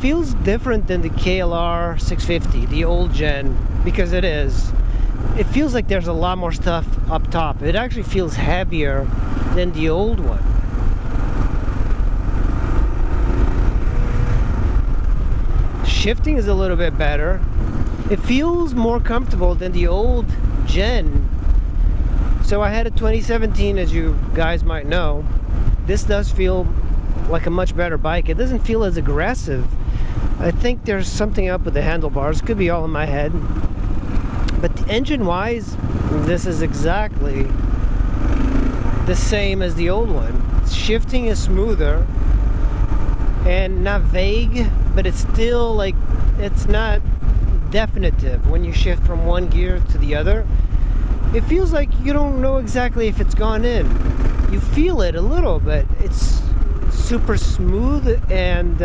feels different than the klr650, the old gen, because it is. It feels like there's a lot more stuff up top. It actually feels heavier than the old one. Shifting is a little bit better. It feels more comfortable than the old gen. So I had a 2017, as you guys might know. This does feel like a much better bike. It doesn't feel as aggressive. I think there's something up with the handlebars. Could be all in my head. But engine wise, this is exactly the same as the old one. Shifting is smoother and not vague, but it's still like, it's not definitive when you shift from one gear to the other. It feels like you don't know exactly if it's gone in. You feel it a little, but it's super smooth. And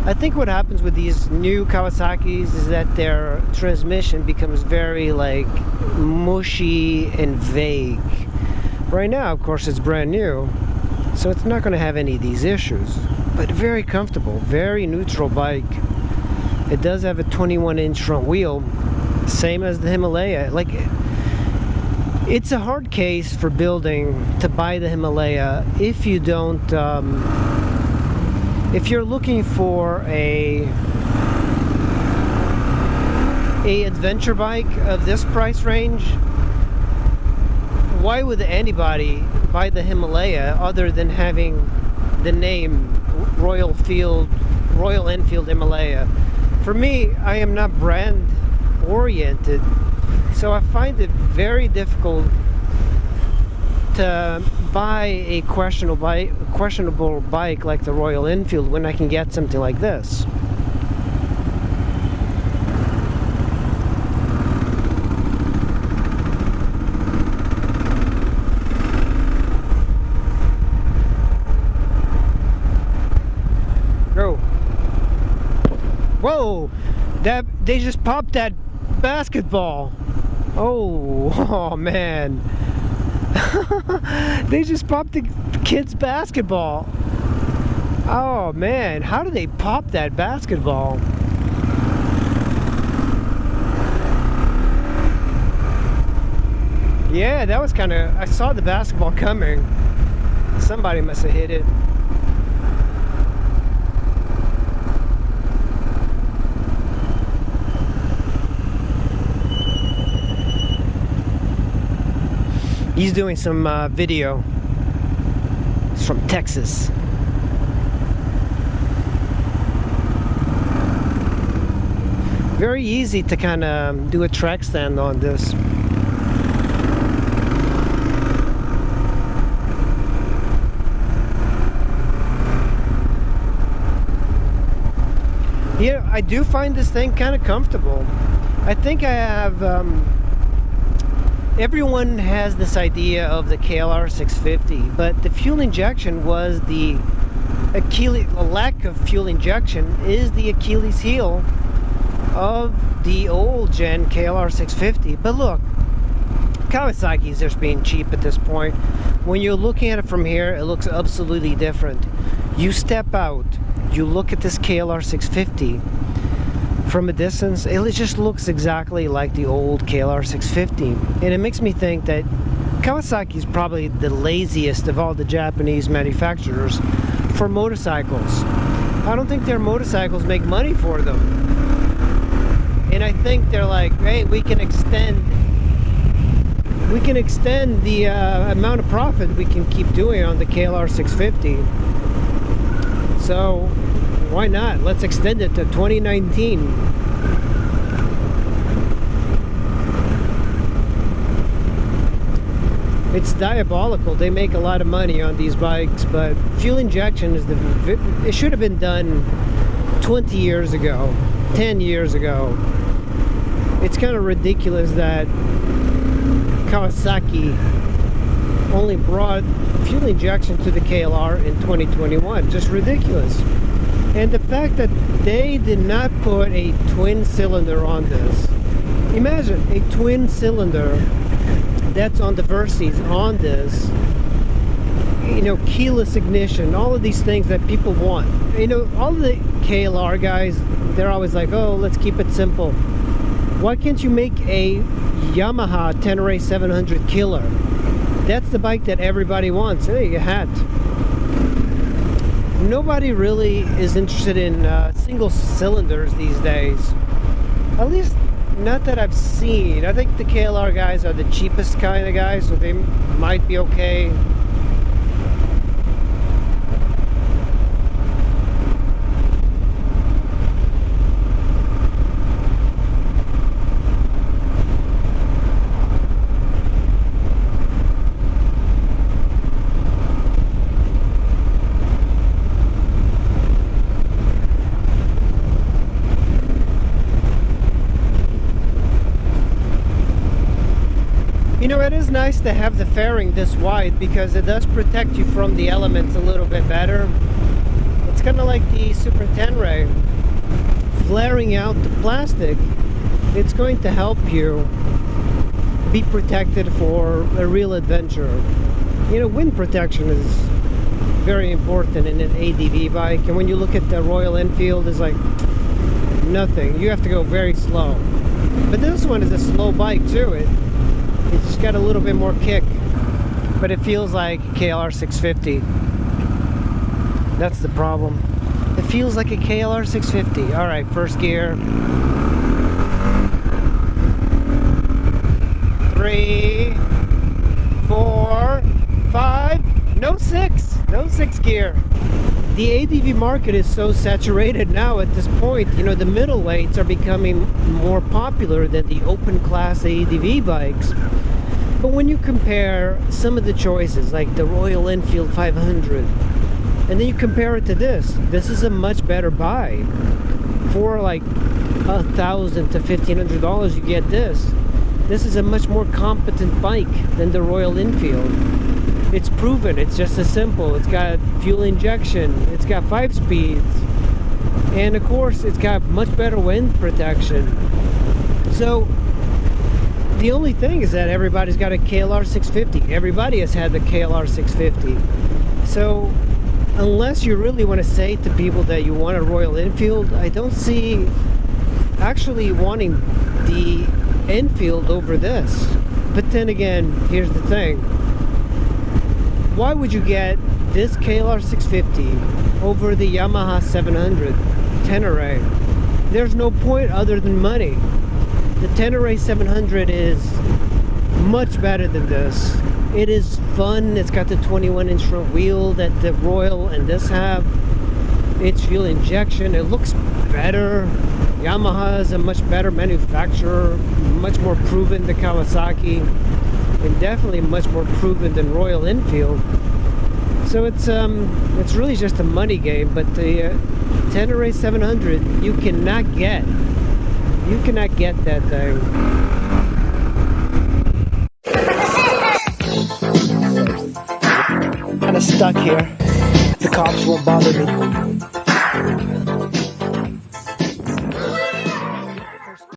I think what happens with these new Kawasaki's is that their transmission becomes very like mushy and vague. Right now, of course, it's brand new, so it's not going to have any of these issues, but very comfortable, very neutral bike. It does have a 21-inch front wheel, same as the Himalaya. Like, it's a hard case for building to buy the Himalaya if you don't if you're looking for a adventure bike of this price range. Why would anybody buy the Himalaya other than having the name Royal Enfield Himalaya? For me, I am not brand oriented, so I find it very difficult to buy a questionable bike like the Royal Enfield when I can get something like this. Go. Whoa! They just popped that basketball. Oh man. They just popped the kids' basketball. Oh man, how did they pop that basketball? Yeah, that was kind of, I saw the basketball coming. Somebody must have hit it. He's doing some video. He's from Texas. Very easy to kind of do a track stand on this. Yeah, I do find this thing kind of comfortable. I think I have everyone has this idea of the klr650, but the fuel injection was the lack of fuel injection is the Achilles heel of the old gen klr650. But look, Kawasaki's just being cheap at this point. When you're looking at it from here, it looks absolutely different. You step out, you look at this klr650 from a distance, it just looks exactly like the old klr650, and it makes me think that Kawasaki is probably the laziest of all the Japanese manufacturers for motorcycles. I don't think their motorcycles make money for them, and I think they're like, hey, we can extend the amount of profit we can keep doing on the klr650, so why not? Let's extend it to 2019. It's diabolical. They make a lot of money on these bikes, but fuel injection is it should have been done 20 years ago, 10 years ago. It's kind of ridiculous that Kawasaki only brought fuel injection to the KLR in 2021. Just ridiculous. And the fact that they did not put a twin cylinder on this. Imagine a twin cylinder that's on the versys on this. you know, keyless ignition, all of these things that people want. You know, all the KLR guys, they're always like, oh, let's keep it simple. Why can't you make a Yamaha Tenere 700 killer? That's the bike that everybody wants. There you had. Nobody really is interested in single cylinders these days. At least not that I've seen. I think the KLR guys are the cheapest kind of guys, so they might be okay. You know, it is nice to have the fairing this wide because it does protect you from the elements a little bit better. It's kind of like the Super Tenere. Flaring out the plastic, it's going to help you be protected for a real adventure. You know, wind protection is very important in an ADV bike, and when you look at the Royal Enfield, it's like nothing. You have to go very slow. But this one is a slow bike too. It's just got a little bit more kick, but it feels like klr650. That's the problem. It feels like a klr650. All right, first gear. 3, 4, 5. No six gear. The ADV market is so saturated now at this point. You know, the middleweights are becoming more popular than the open class ADV bikes. But when you compare some of the choices, like the Royal Enfield 500, and then you compare it to this is a much better buy. For like $1,000 to $1,500, you get this. This is a much more competent bike than the Royal Enfield. It's proven. It's just as simple. It's got fuel injection. It's got 5 speeds. And of course, it's got much better wind protection. So, the only thing is that everybody's got a klr650. Everybody has had the klr650. So, unless you really want to say to people that you want a Royal Enfield, I don't see actually wanting the Enfield over this. But then again, here's the thing. Why would you get this klr650 over the Yamaha 700 Tenere? There's no point other than money. The Tenere 700 is much better than this. It is fun. It's got the 21-inch front wheel that the Royal and this have. It's fuel injection. It looks better. Yamaha is a much better manufacturer, much more proven than Kawasaki, and definitely much more proven than Royal Enfield. So it's really just a money game. But the Tenere 700, you cannot get that thing. Kind of stuck here. The cops won't bother me.